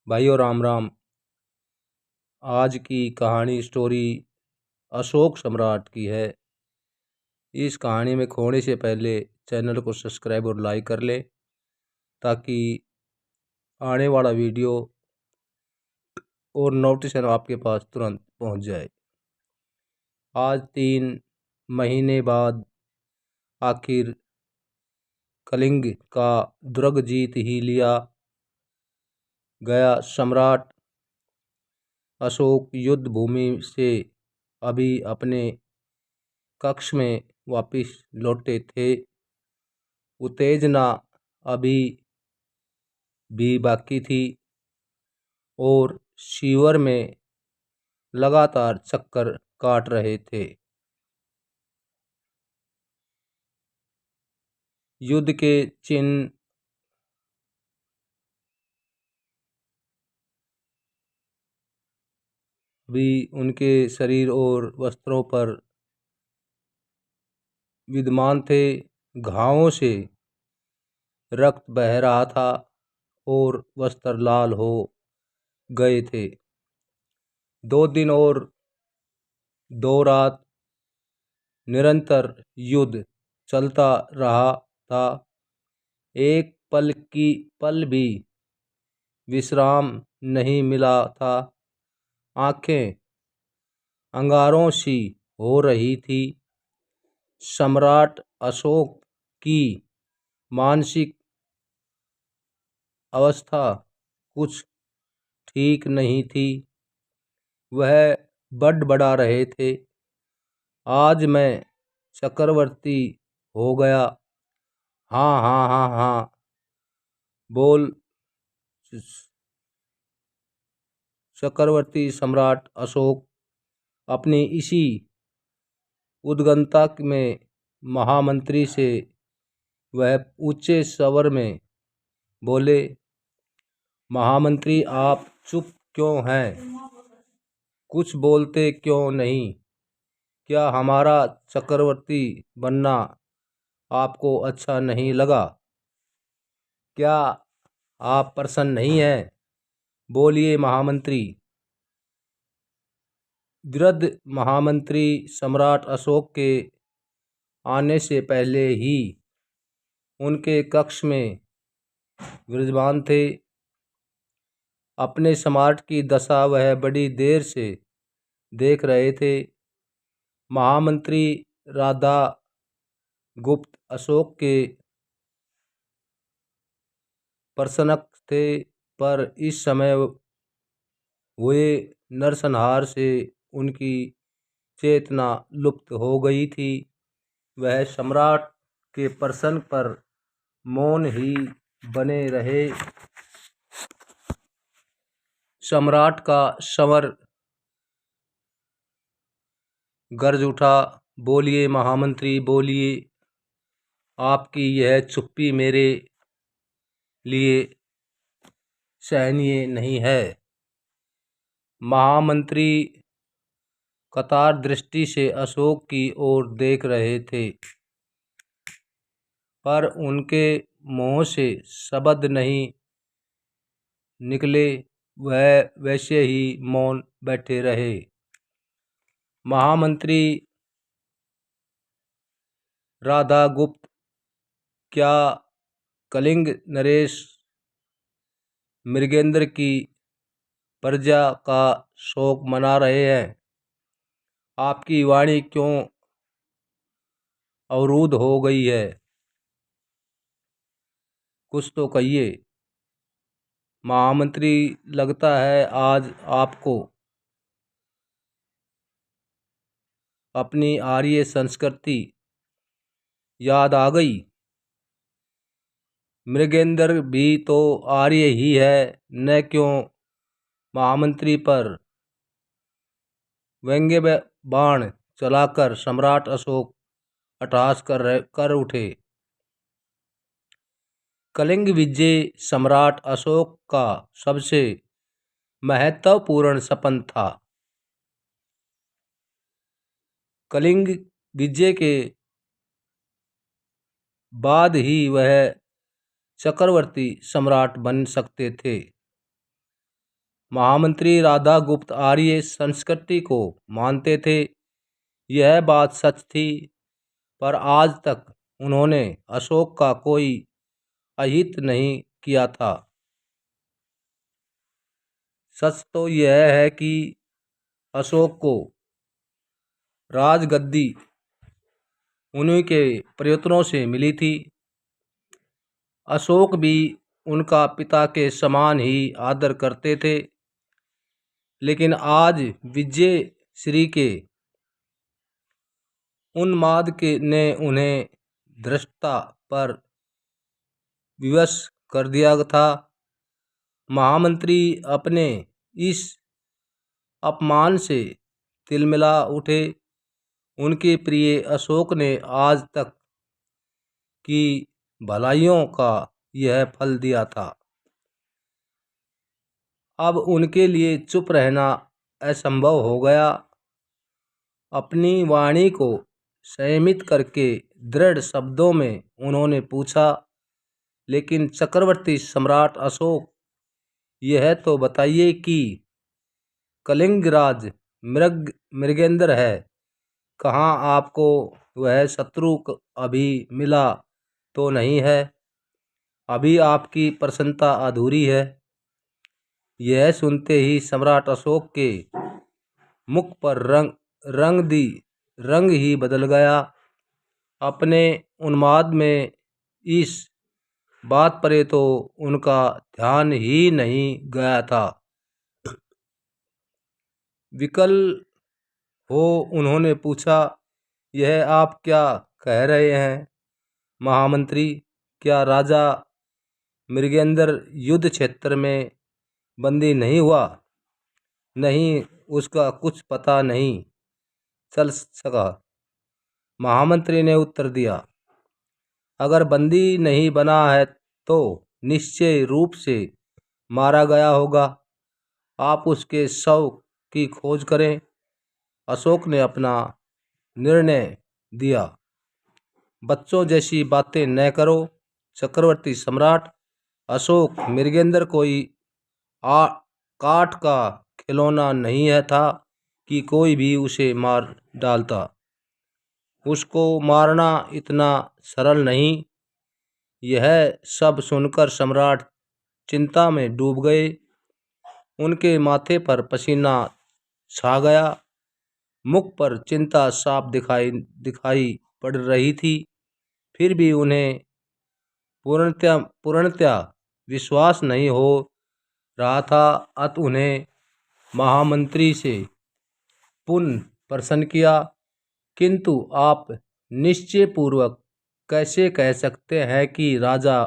भाइयों राम राम। आज की कहानी स्टोरी अशोक सम्राट की है। इस कहानी में खोने से पहले चैनल को सब्सक्राइब और लाइक कर लें ताकि आने वाला वीडियो और नोटिफिकेशन आपके पास तुरंत पहुंच जाए। आज 3 महीने बाद आखिर कलिंग का दुर्ग जीत ही लिया गया। सम्राट अशोक युद्ध भूमि से अभी अपने कक्ष में वापस लौटे थे। उत्तेजना अभी भी बाकी थी और शिविर में लगातार चक्कर काट रहे थे। युद्ध के चिन्ह भी उनके शरीर और वस्त्रों पर विद्यमान थे। घावों से रक्त बह रहा था और वस्त्र लाल हो गए थे। 2 दिन और 2 रात निरंतर युद्ध चलता रहा था। एक पल भी विश्राम नहीं मिला था। आंखें अंगारों सी हो रही थी। सम्राट अशोक की मानसिक अवस्था कुछ ठीक नहीं थी। वह बड़बड़ा रहे थे, आज मैं चक्रवर्ती हो गया। हाँ हाँ हाँ हाँ बोल चक्रवर्ती सम्राट अशोक अपनी इसी उद्गंता में महामंत्री से वह ऊंचे स्वर में बोले, महामंत्री आप चुप क्यों हैं? कुछ बोलते क्यों नहीं? क्या हमारा चक्रवर्ती बनना आपको अच्छा नहीं लगा? क्या आप प्रसन्न नहीं हैं? बोलिए महामंत्री। वृद्ध महामंत्री सम्राट अशोक के आने से पहले ही उनके कक्ष में विराजमान थे। अपने सम्राट की दशा वह बड़ी देर से देख रहे थे। महामंत्री राधा गुप्त अशोक के प्रशंसक थे, पर इस समय हुए नरसंहार से उनकी चेतना लुप्त हो गई थी। वह सम्राट के प्रसंग पर मौन ही बने रहे। सम्राट का स्वर गरज उठा, बोलिए महामंत्री बोलिए। आपकी यह चुप्पी मेरे लिए सहनीय नहीं है। महामंत्री कतार दृष्टि से अशोक की ओर देख रहे थे, पर उनके मुंह से शब्द नहीं निकले। वह वैसे ही मौन बैठे रहे। महामंत्री राधा गुप्त, क्या कलिंग नरेश मृगेंद्र की प्रजा का शोक मना रहे हैं? आपकी वाणी क्यों अवरुद्ध हो गई है? कुछ तो कहिए। महामंत्री, लगता है आज आपको अपनी आर्य संस्कृति याद आ गई। मृगेंद्र भी तो आर्य ही है, न क्यों? महामंत्री पर व्यंग्य बाण चलाकर सम्राट अशोक अट्टहास कर उठे। कलिंग विजय सम्राट अशोक का सबसे महत्वपूर्ण सपन था। कलिंग विजय के बाद ही वह चक्रवर्ती सम्राट बन सकते थे। महामंत्री राधा गुप्त आर्य संस्कृति को मानते थे, यह बात सच थी, पर आज तक उन्होंने अशोक का कोई अहित नहीं किया था। सच तो यह है कि अशोक को राजगद्दी उन्हीं के प्रयत्नों से मिली थी। अशोक भी उनका पिता के समान ही आदर करते थे, लेकिन आज विजय श्री के उन्माद के ने उन्हें धृष्टता पर विवश कर दिया था। महामंत्री अपने इस अपमान से तिलमिला उठे। उनके प्रिय अशोक ने आज तक की भलाइयों का यह फल दिया था। अब उनके लिए चुप रहना असंभव हो गया। अपनी वाणी को संयमित करके दृढ़ शब्दों में उन्होंने पूछा, लेकिन चक्रवर्ती सम्राट अशोक, यह तो बताइए कि कलिंगराज मृगेंद्र है कहाँ? आपको वह शत्रु अभी मिला तो नहीं है? अभी आपकी प्रसन्नता अधूरी है। यह सुनते ही सम्राट अशोक के मुख पर रंग ही बदल गया। अपने उन्माद में इस बात पर तो उनका ध्यान ही नहीं गया था। विकल हो उन्होंने पूछा, यह आप क्या कह रहे हैं महामंत्री? क्या राजा मृगेंद्र युद्ध क्षेत्र में बंदी नहीं हुआ? नहीं, उसका कुछ पता नहीं चल सका, महामंत्री ने उत्तर दिया। अगर बंदी नहीं बना है तो निश्चय रूप से मारा गया होगा। आप उसके शव की खोज करें। अशोक ने अपना निर्णय दिया। बच्चों जैसी बातें न करो चक्रवर्ती सम्राट। अशोक मृगेंद्र कोई काठ का खिलौना नहीं है था कि कोई भी उसे मार डालता। उसको मारना इतना सरल नहीं। यह सब सुनकर सम्राट चिंता में डूब गए। उनके माथे पर पसीना छा गया। मुख पर चिंता साफ दिखाई पड़ रही थी। फिर भी उन्हें पूर्णतया विश्वास नहीं हो रहा था। अतः उन्हें महामंत्री से पुनः प्रश्न किया, किंतु आप निश्चय पूर्वक कैसे कह सकते हैं कि राजा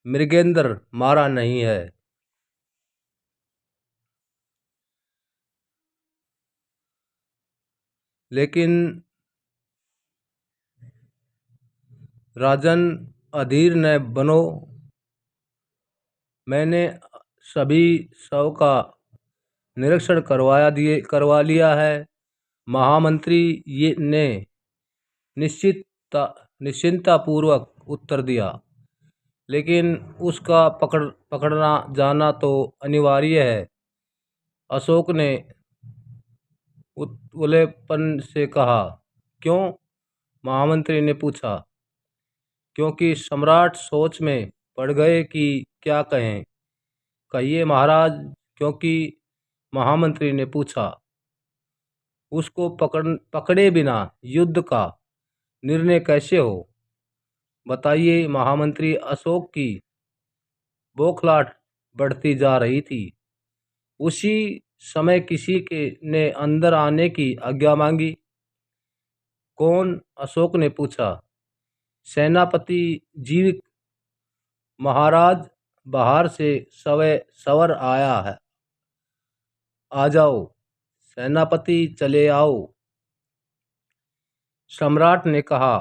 मृगेंद्र मारा नहीं है? लेकिन राजन, अधीर न बनो। मैंने सभी शव का निरीक्षण करवा लिया है। महामंत्री ने निश्चिंता पूर्वक उत्तर दिया। लेकिन उसका पकड़ना जाना तो अनिवार्य है, अशोक ने उतलेपन से कहा। क्यों? महामंत्री ने पूछा। क्योंकि सम्राट सोच में पड़ गए कि क्या कहें। कहिए महाराज। क्योंकि महामंत्री ने पूछा। उसको पकड़े बिना युद्ध का निर्णय कैसे हो? बताइए महामंत्री। अशोक की बौखलाहट बढ़ती जा रही थी। उसी समय किसी के ने अंदर आने की आज्ञा मांगी। कौन? अशोक ने पूछा। सेनापति जीविक महाराज, बाहर से सवर आया है। आ जाओ सेनापति, चले आओ, सम्राट ने कहा।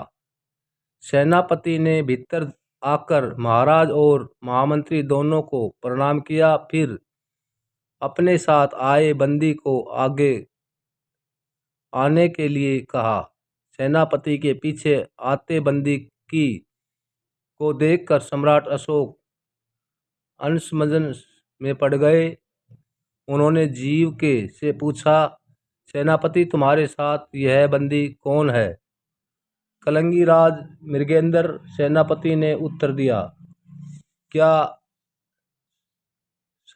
सेनापति ने भीतर आकर महाराज और महामंत्री दोनों को प्रणाम किया। फिर अपने साथ आए बंदी को आगे आने के लिए कहा। सेनापति के पीछे आते बंदी को देखकर सम्राट अशोक अनसमंजस में पड़ गए। उन्होंने जीव के से पूछा, सेनापति तुम्हारे साथ यह बंदी कौन है? कलंगी राज मृगेंद्र सेनापति ने उत्तर दिया, क्या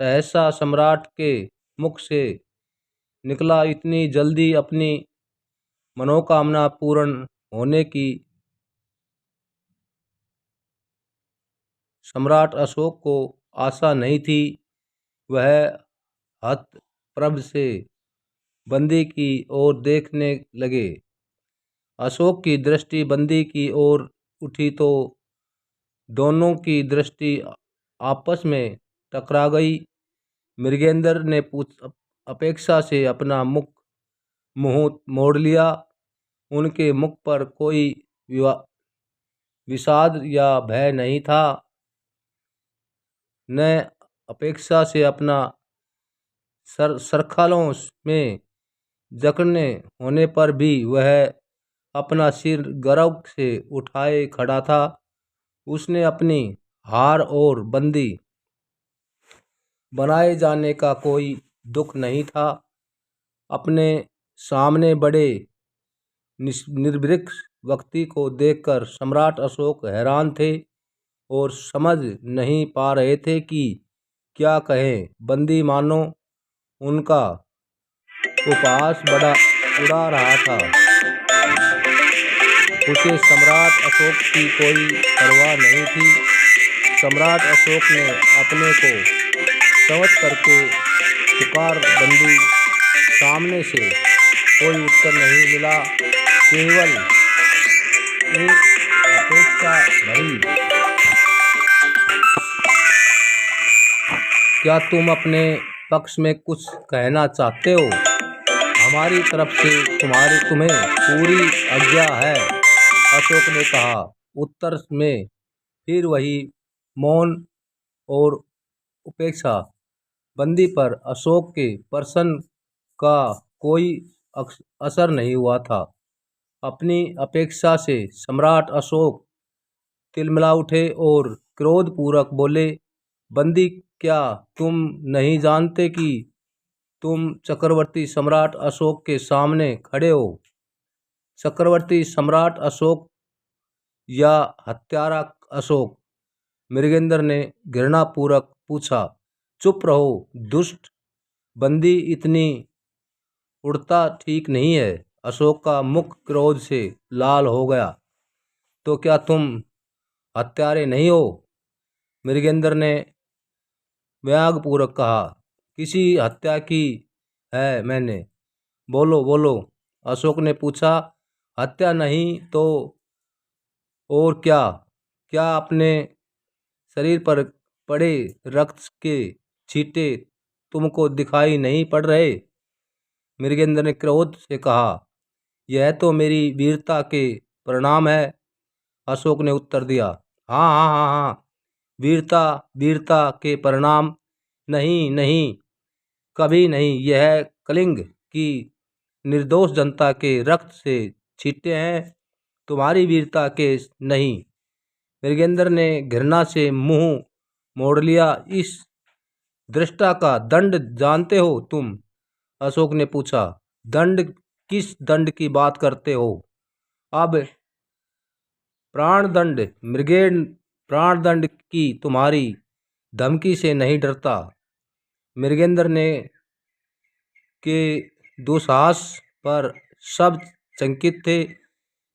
सहसा सम्राट के मुख से निकला, इतनी जल्दी अपनी मनोकामना पूर्ण होने की सम्राट अशोक को आशा नहीं थी। वह हतप्रभ से बंदी की ओर देखने लगे। अशोक की दृष्टि बंदी की ओर उठी तो दोनों की दृष्टि आपस में टकरा गई। मृगेंद्र ने अपेक्षा से अपना मुंह मोड़ लिया। उनके मुख पर कोई विषाद या भय नहीं था, न अपेक्षा से अपना सरखालों में जकड़ने होने पर भी वह अपना सिर गर्व से उठाए खड़ा था। उसने अपनी हार और बंदी बनाए जाने का कोई दुख नहीं था। अपने सामने बड़े निर्भीक व्यक्ति को देखकर सम्राट अशोक हैरान थे और समझ नहीं पा रहे थे कि क्या कहें। बंदी मानो उनका उपहास बड़ा उड़ा रहा था। उसे सम्राट अशोक की कोई परवाह नहीं थी। सम्राट अशोक ने अपने को संवत करके पुकार बंदी। सामने से कोई उत्तर नहीं मिला, केवल एक अपेक्षा भरी, क्या तुम अपने पक्ष में कुछ कहना चाहते हो? हमारी तरफ से तुम्हें पूरी आज्ञा है, अशोक ने कहा। उत्तर में फिर वही मौन और उपेक्षा। बंदी पर अशोक के प्रश्न का कोई असर नहीं हुआ था। अपनी अपेक्षा से सम्राट अशोक तिलमिला उठे और क्रोधपूर्वक बोले, बंदी, क्या तुम नहीं जानते कि तुम चक्रवर्ती सम्राट अशोक के सामने खड़े हो? चक्रवर्ती सम्राट अशोक या हत्यारा अशोक? मृगेंद्र ने घृणापूर्वक पूछा। चुप रहो दुष्ट! बंदी, इतनी उड़ता ठीक नहीं है। अशोक का मुख क्रोध से लाल हो गया। तो क्या तुम हत्यारे नहीं हो? मृगेंद्र ने व्यागपूर्वक कहा। किसी हत्या की है मैंने? बोलो बोलो, अशोक ने पूछा। हत्या नहीं तो और क्या? क्या अपने शरीर पर पड़े रक्त के छींटे तुमको दिखाई नहीं पड़ रहे? मृगेंद्र ने क्रोध से कहा। यह तो मेरी वीरता के परिणाम है, अशोक ने उत्तर दिया। हाँ हाँ हाँ हाँ, वीरता वीरता के परिणाम? नहीं नहीं, कभी नहीं। यह कलिंग की निर्दोष जनता के रक्त से छींटे हैं, तुम्हारी वीरता के नहीं। मृगेंद्र ने घृणा से मुंह मोड़ लिया। इस दृष्टा का दंड जानते हो तुम? अशोक ने पूछा। दंड? किस दंड की बात करते हो? अब प्राणदंड। मृगेंद्र प्राणदंड की तुम्हारी धमकी से नहीं डरता। मृगेंद्र ने के दुस्साहस पर सब चकित थे।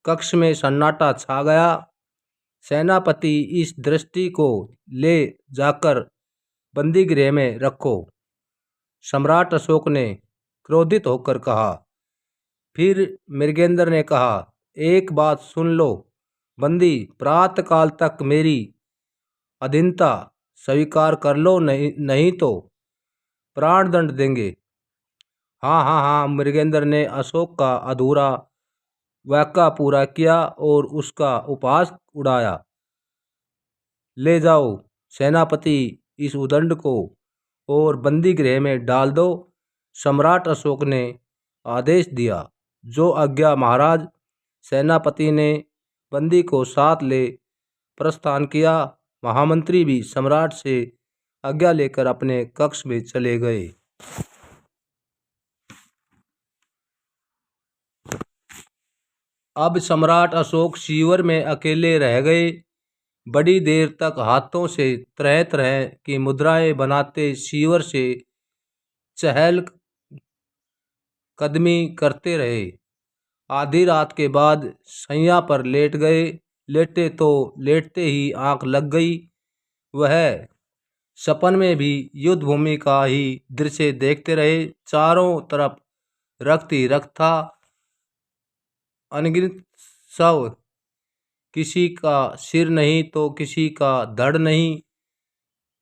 कक्ष में सन्नाटा छा गया। सेनापति, इस दृष्टि को ले जाकर बंदीगृह में रखो, सम्राट अशोक ने क्रोधित होकर कहा। फिर मृगेंद्र ने कहा, एक बात सुन लो बंदी, प्रातःकाल तक मेरी अधीनता स्वीकार कर लो, नहीं तो प्राणदंड देंगे। हाँ हाँ हाँ, मृगेंद्र ने अशोक का अधूरा वाक्य पूरा किया और उसका उपहास उड़ाया। ले जाओ सेनापति, इस उदंड को और बंदी गृह में डाल दो, सम्राट अशोक ने आदेश दिया। जो आज्ञा महाराज। सेनापति ने बंदी को साथ ले प्रस्थान किया। महामंत्री भी सम्राट से आज्ञा लेकर अपने कक्ष में चले गए। अब सम्राट अशोक शिविर में अकेले रह गए। बड़ी देर तक हाथों से तरह तरह की मुद्राएं बनाते शिविर से चहल कदमी करते रहे। आधी रात के बाद सैया पर लेट गए। लेटे तो लेटते ही आंख लग गई। वह सपन में भी युद्ध भूमि का ही दृश्य देखते रहे। चारों तरफ रक्त ही रक्त था। अनगिनत शव, किसी का सिर नहीं तो किसी का धड़ नहीं।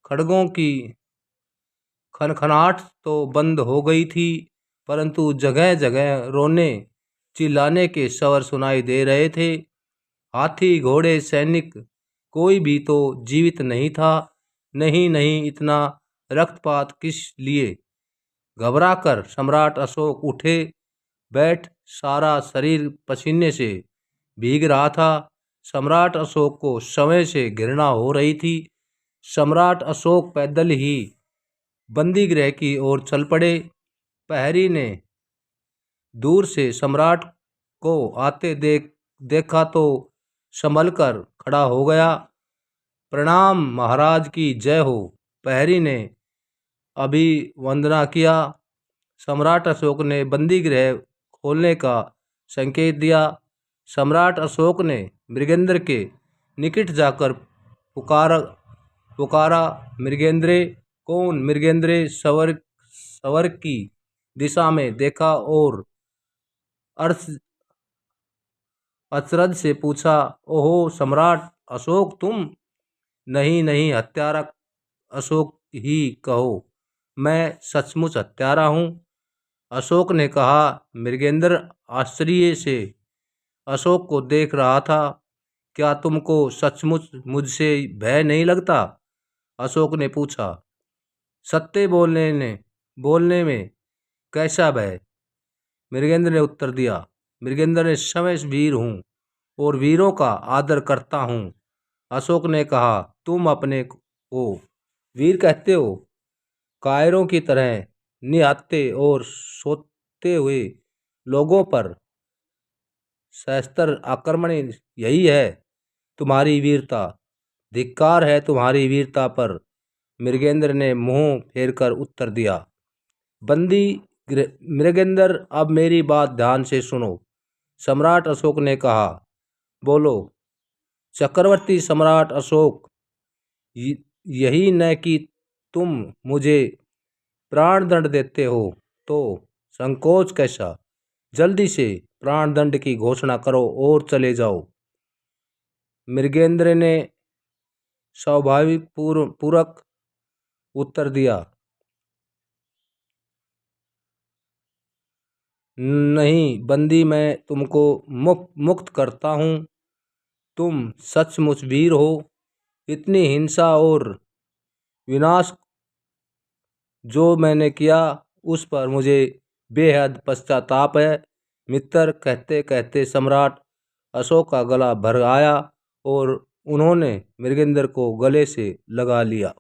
खड़गों की खनखनाहट तो बंद हो गई थी, परंतु जगह जगह रोने चिल्लाने के स्वर सुनाई दे रहे थे। हाथी घोड़े सैनिक कोई भी तो जीवित नहीं था। नहीं नहीं, इतना रक्तपात किस लिए? घबराकर सम्राट अशोक उठे बैठ। सारा शरीर पसीने से भीग रहा था। सम्राट अशोक को समय से घृणा हो रही थी। सम्राट अशोक पैदल ही बंदी गृह की ओर चल पड़े। प्रहरी ने दूर से सम्राट को आते देखा तो संभल कर खड़ा हो गया। प्रणाम महाराज की जय हो। प्रहरी ने अभिवंदना किया। सम्राट अशोक ने बंदी गृह खोलने का संकेत दिया। सम्राट अशोक ने मृगेंद्र के निकट जाकर पुकारा, मृगेंद्रे। कौन? मृगेंद्र सवर की दिशा में देखा और अचरज से पूछा, ओहो सम्राट अशोक तुम? नहीं नहीं, हत्यारा अशोक ही कहो। मैं सचमुच हत्यारा हूँ, अशोक ने कहा। मृगेंद्र आश्चर्य से अशोक को देख रहा था। क्या तुमको सचमुच मुझसे भय नहीं लगता? अशोक ने पूछा। सत्य बोलने में कैसा भय? मृगेंद्र ने उत्तर दिया। मृगेंद्र ने समय वीर हूँ और वीरों का आदर करता हूँ। अशोक ने कहा, तुम अपने को वीर कहते हो? कायरों की तरह निहत्थे और सोते हुए लोगों पर सशस्त्र आक्रमण, यही है तुम्हारी वीरता? धिक्कार है तुम्हारी वीरता पर, मृगेंद्र ने मुंह फेरकर उत्तर दिया। बंदी मृगेंद्र, अब मेरी बात ध्यान से सुनो, सम्राट अशोक ने कहा। बोलो। चक्रवर्ती सम्राट अशोक, यही न कि तुम मुझे प्राण दंड देते हो तो संकोच कैसा? जल्दी से प्राण दंड की घोषणा करो और चले जाओ। मृगेंद्र ने स्वाभाविक पूर्वक उत्तर दिया। नहीं बंदी, मैं तुमको मुक्त करता हूँ। तुम सचमुच वीर हो। इतनी हिंसा और विनाश जो मैंने किया उस पर मुझे बेहद पश्चाताप है। मित्र, कहते कहते सम्राट अशोक का गला भर आया और उन्होंने मृगेंद्र को गले से लगा लिया।